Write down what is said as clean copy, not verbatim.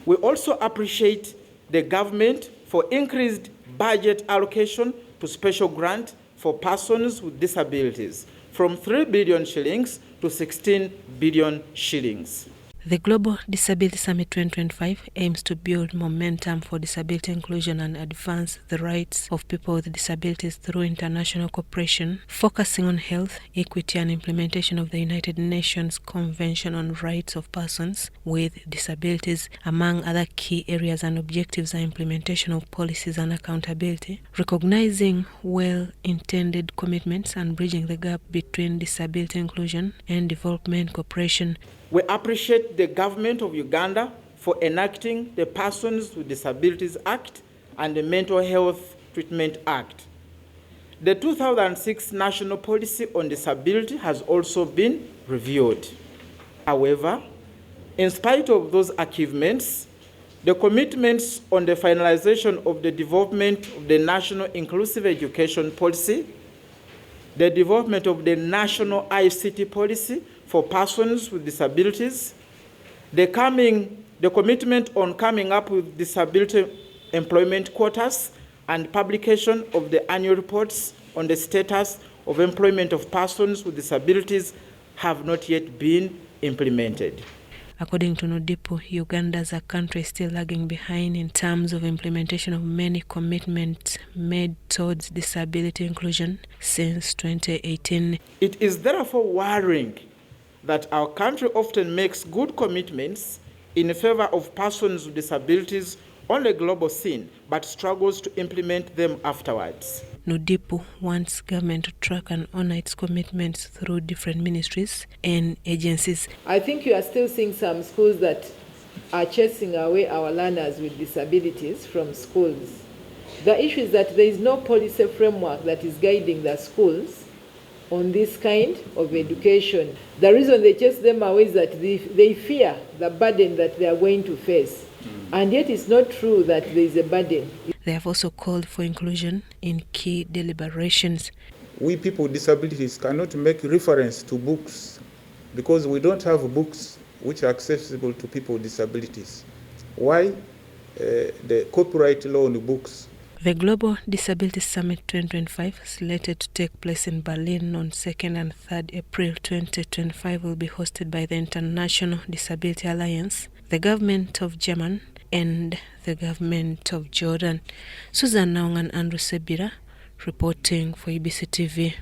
We also appreciate the government for increased budget allocation to special grant for persons with disabilities from 3 billion shillings to 16 billion shillings. The Global Disability Summit 2025 aims to build momentum for disability inclusion and advance the rights of people with disabilities through international cooperation, focusing on health, equity and implementation of the United Nations Convention on Rights of Persons with Disabilities. Among other key areas and objectives are implementation of policies and accountability, recognizing well-intended commitments and bridging the gap between disability inclusion and development cooperation. We appreciate the government of Uganda for enacting the Persons with Disabilities Act and the Mental Health Treatment Act. The 2006 National Policy on Disability has also been reviewed. However, in spite of those achievements, the commitments on the finalization of the development of the National Inclusive Education Policy, the development of the National ICT Policy for persons with disabilities, the commitment on coming up with disability employment quotas, and publication of the annual reports on the status of employment of persons with disabilities have not yet been implemented. According to NUDIPU, Uganda as a country is still lagging behind in terms of implementation of many commitments made towards disability inclusion since 2018. It is therefore worrying that our country often makes good commitments in favor of persons with disabilities on the global scene, but struggles to implement them afterwards. NUDIPU wants government to track and honor its commitments through different ministries and agencies. I think you are still seeing some schools that are chasing away our learners with disabilities from schools. The issue is that there is no policy framework that is guiding the schools on this kind of education. The reason they chase them away is that they fear the burden that they are going to face. And yet it's not true that there is a burden. They have also called for inclusion in key deliberations. We people with disabilities cannot make reference to books because we don't have books which are accessible to people with disabilities. Why? The copyright law on books. The Global Disability Summit 2025, slated to take place in Berlin on 2nd and 3rd April 2025, will be hosted by the International Disability Alliance, the government of Germany, and the government of Jordan. Susan Naung and Andrew Sebira reporting for EBC TV.